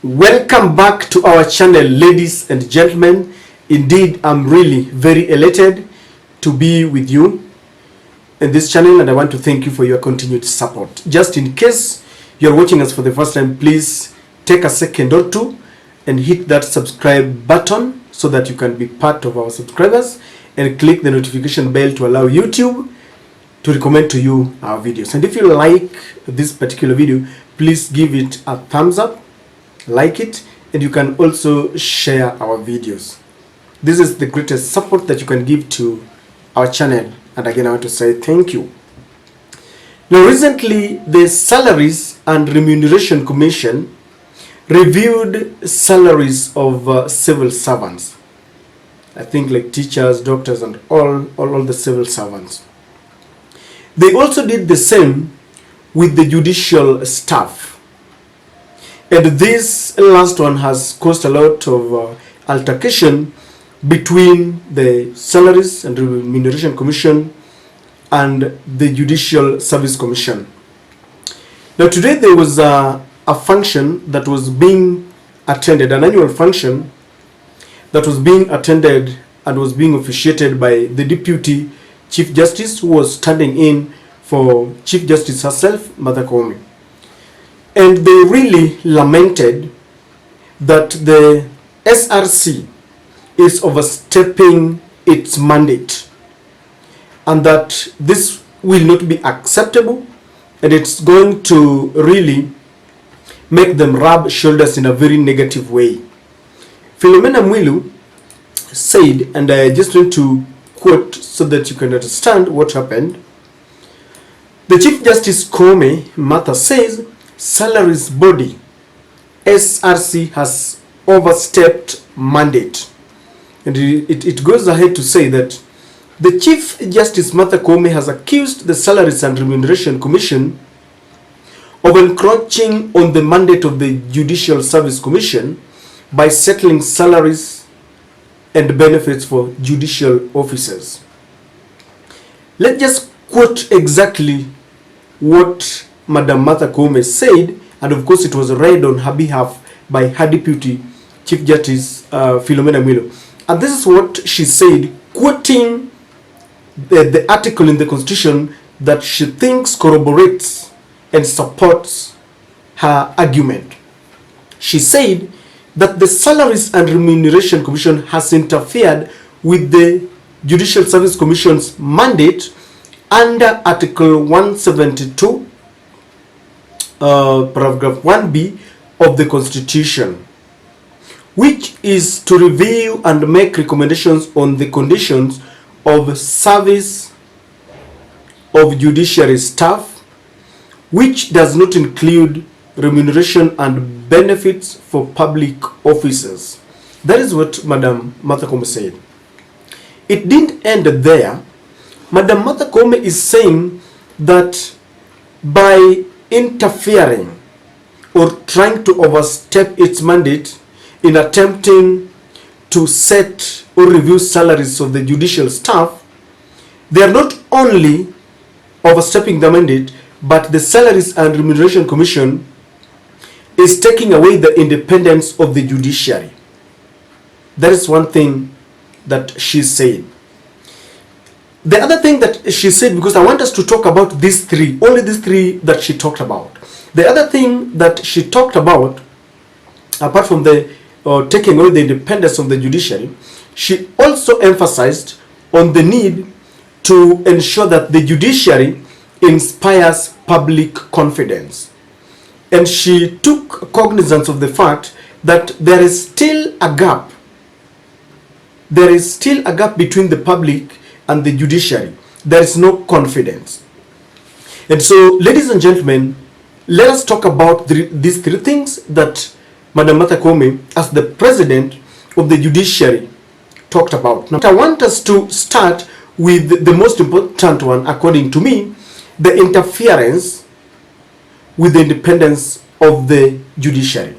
Welcome back to our channel, ladies and gentlemen. Indeed, I'm really very elated to be with you in this channel, and I want to thank you for your continued support. Just in case you're watching us for the first time, please take a second or two and hit that subscribe button so that you can be part of our subscribers, and click the notification bell to allow YouTube to recommend to you our videos. And if you like this particular video, please give it a thumbs up, like it, and you can also share our videos. This is the greatest support that you can give to our channel, and again I want to say thank you. Now, recently the Salaries and Remuneration Commission reviewed salaries of civil servants. I think like teachers, doctors, and all the civil servants. They also did the same with the judicial staff. And this last one has caused a lot of altercation between the Salaries and Remuneration Commission and the Judicial Service Commission. Now today there was a function that was being attended, an annual function that was being attended and was being officiated by the Deputy Chief Justice, who was standing in for Chief Justice herself, Mother Koome. And they really lamented that the SRC is overstepping its mandate, and that this will not be acceptable, and it's going to really make them rub shoulders in a very negative way. Philomena Mwilu said, and I just want to quote so that you can understand what happened. The Chief Justice Koome, Martha, says, Salaries body SRC has overstepped mandate. And it goes ahead to say that the Chief Justice Martha Koome has accused the Salaries and Remuneration Commission of encroaching on the mandate of the Judicial Service Commission by settling salaries and benefits for judicial officers. Let's just quote exactly what Madam Martha Koome said, and of course it was read on her behalf by her Deputy Chief Justice Philomena Mwilu. And this is what she said, quoting the article in the Constitution that she thinks corroborates and supports her argument. She said that the Salaries and Remuneration Commission has interfered with the Judicial Service Commission's mandate under Article 172, paragraph 1b of the Constitution, which is to review and make recommendations on the conditions of service of judiciary staff, which does not include remuneration and benefits for public officers. That is what Madam Martha Koome said. It didn't end there. Madam Martha Koome is saying that by interfering or trying to overstep its mandate in attempting to set or review salaries of the judicial staff, they are not only overstepping the mandate, but the Salaries and Remuneration Commission is taking away the independence of the judiciary. That is one thing that she said. The other thing that she said, because I want us to talk about these three, only these three that she talked about. The other thing that she talked about, apart from the taking away the independence of the judiciary, she also emphasized on the need to ensure that the judiciary inspires public confidence. And she took cognizance of the fact that there is still a gap. There is still a gap between the public and the judiciary. There is no confidence. And so, ladies and gentlemen, let us talk about these three things that Madam Martha Koome, as the president of the judiciary, talked about. Now, I want us to start with the most important one, according to me, the interference with the independence of the judiciary.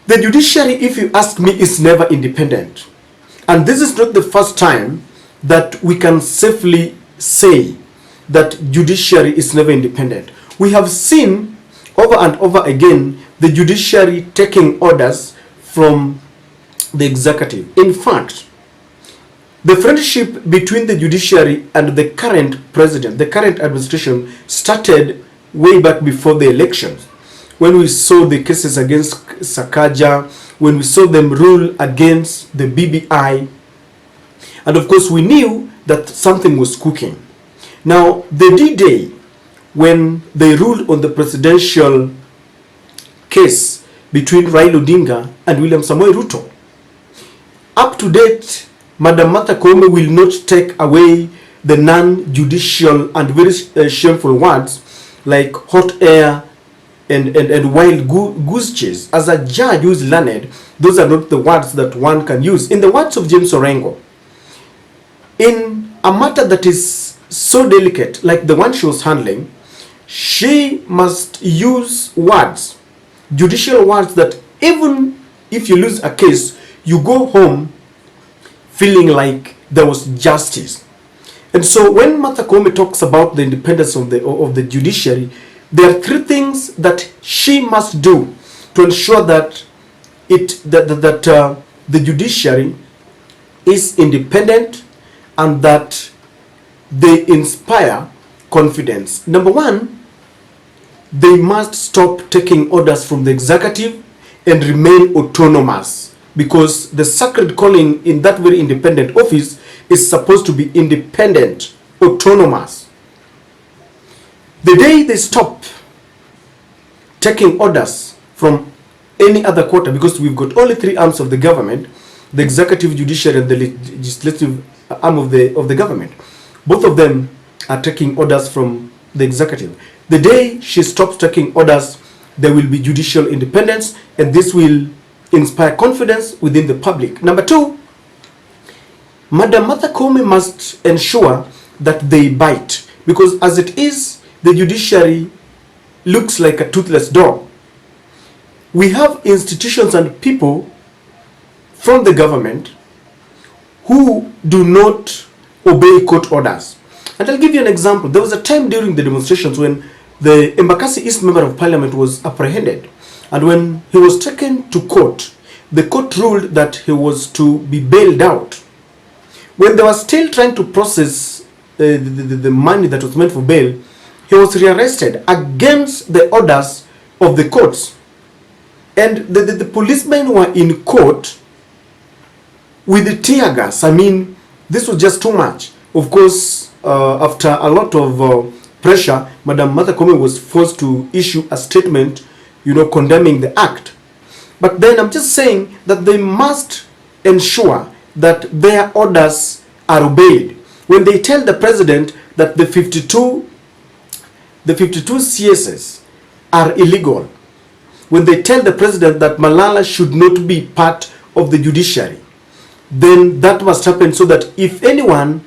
The judiciary, if you ask me, is never independent. And this is not the first time that we can safely say that judiciary is never independent. We have seen over and over again the judiciary taking orders from the executive. In fact, the friendship between the judiciary and the current president, the current administration, started way back before the elections. When we saw the cases against Sakaja, when we saw them rule against the BBI, and of course we knew that something was cooking. Now, the D-Day, when they ruled on the presidential case between Raila Odinga and William Samoei Ruto, up to date, Madam Martha Koome will not take away the non-judicial and very shameful words like hot air and wild goose chase. As a judge who is learned, those are not the words that one can use. In the words of James Orengo, in a matter that is so delicate, like the one she was handling, she must use words, judicial words, that even if you lose a case, you go home feeling like there was justice. And so when Martha Koome talks about the independence of the judiciary, there are three things that she must do to ensure that the judiciary is independent and that they inspire confidence. Number one, they must stop taking orders from the executive and remain autonomous, because the sacred calling in that very independent office is supposed to be independent, autonomous. The day they stop taking orders from any other quarter, because we've got only three arms of the government, the executive, judiciary, and the legislative arm of the government. Both of them are taking orders from the executive. The day she stops taking orders, there will be judicial independence, and this will inspire confidence within the public. Number two, Madam Martha Koome must ensure that they bite, because as it is, the judiciary looks like a toothless dog. We have institutions and people from the government who do not obey court orders. And I'll give you an example. There was a time during the demonstrations when the Embakasi East Member of Parliament was apprehended. And when he was taken to court, the court ruled that he was to be bailed out. When they were still trying to process the money that was meant for bail, he was rearrested against the orders of the courts. And the policemen were in court with the tear gas. I mean, this was just too much. Of course, after a lot of pressure, Madam Martha Koome was forced to issue a statement, condemning the act. But then I'm just saying that they must ensure that their orders are obeyed. When they tell the president that the 52 CSs are illegal, when they tell the president that Malala should not be part of the judiciary, then that must happen, so that if anyone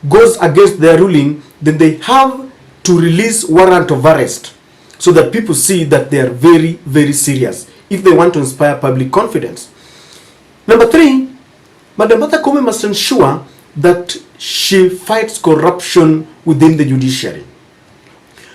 goes against their ruling, then they have to release warrant of arrest, so that people see that they are very, very serious if they want to inspire public confidence. Number three, Madam Martha Koome must ensure that she fights corruption within the judiciary.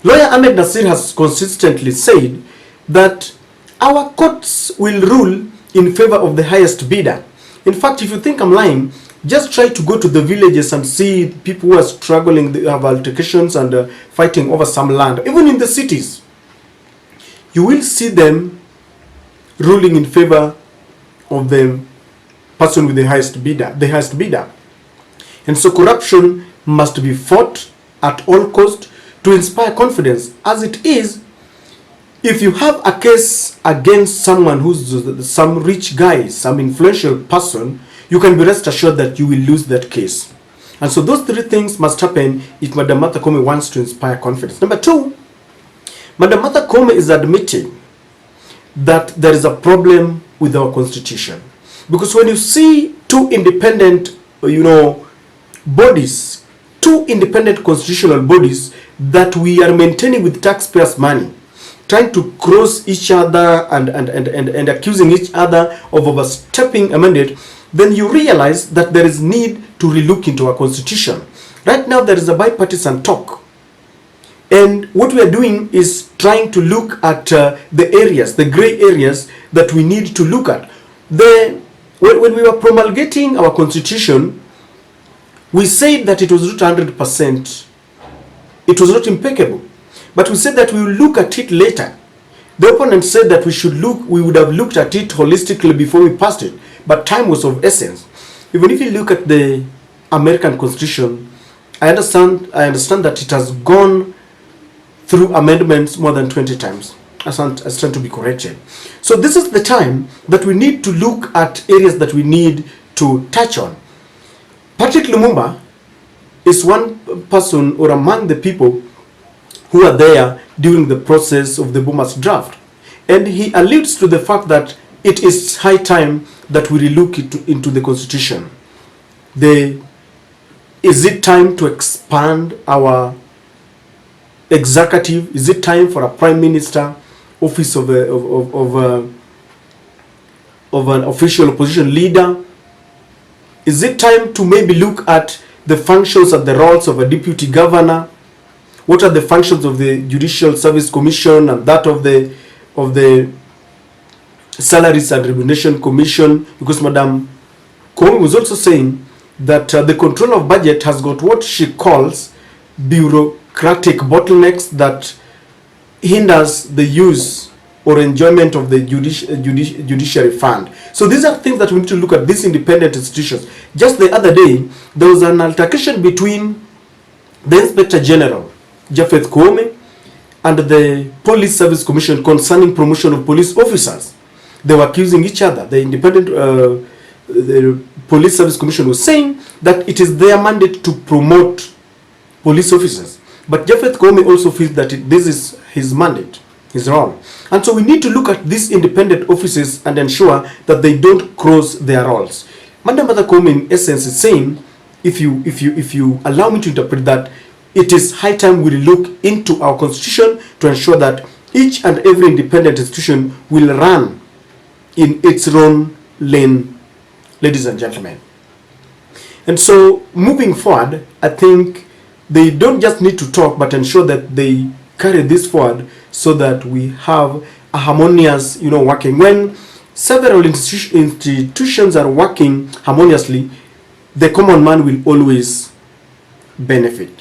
Lawyer Ahmed Nasir has consistently said that our courts will rule in favor of the highest bidder. In fact, if you think I'm lying, just try to go to the villages and see people who are struggling, they have altercations and fighting over some land. Even in the cities, you will see them ruling in favor of the person with the highest bidder. And so corruption must be fought at all costs to inspire confidence. As it is, if you have a case against someone who's some rich guy, some influential person, you can be rest assured that you will lose that case. And so those three things must happen if Madam Martha Koome wants to inspire confidence. Number two, Madam Martha Koome is admitting that there is a problem with our constitution. Because when you see two independent, bodies, two independent constitutional bodies that we are maintaining with taxpayers' money, trying to cross each other and accusing each other of overstepping a mandate, then you realize that there is need to relook into our constitution. Right now, there is a bipartisan talk And what we are doing is trying to look at the areas, the gray areas that we need to look at. When we were promulgating our constitution, we said that it was not 100%, it was not impeccable. But we said that we will look at it later. The opponent said that we would have looked at it holistically before we passed it, but time was of essence. Even if you look at the American Constitution, I understand that it has gone through amendments more than 20 times. I stand to be corrected. So this is the time that we need to look at areas that we need to touch on. Patrick Lumumba is one person, or among the people who are there during the process of the Bomas draft. And he alludes to the fact that it is high time that we relook into the constitution. Is it time to expand our executive? Is it time for a prime minister, office of an official opposition leader? Is it time to maybe look at the functions and the roles of a deputy governor? What are the functions of the Judicial Service Commission and that of the Salaries and Remuneration Commission? Because Madam Koome was also saying that the control of budget has got what she calls bureaucratic bottlenecks that hinders the use or enjoyment of the judiciary fund. So these are things that we need to look at, these independent institutions. Just the other day, there was an altercation between the Inspector General, Japhet Koome, and the Police Service Commission concerning promotion of police officers. They were accusing each other. The independent the Police Service Commission was saying that it is their mandate to promote police officers. But Japhet Koome also feels that this is his mandate, his role. And so we need to look at these independent offices and ensure that they don't cross their roles. Madam Koome, in essence, is saying, if you allow me to interpret that, it is high time we look into our constitution to ensure that each and every independent institution will run in its own lane, ladies and gentlemen. And so moving forward, I think they don't just need to talk, but ensure that they carry this forward so that we have a harmonious, working. When several institutions are working harmoniously, the common man will always benefit.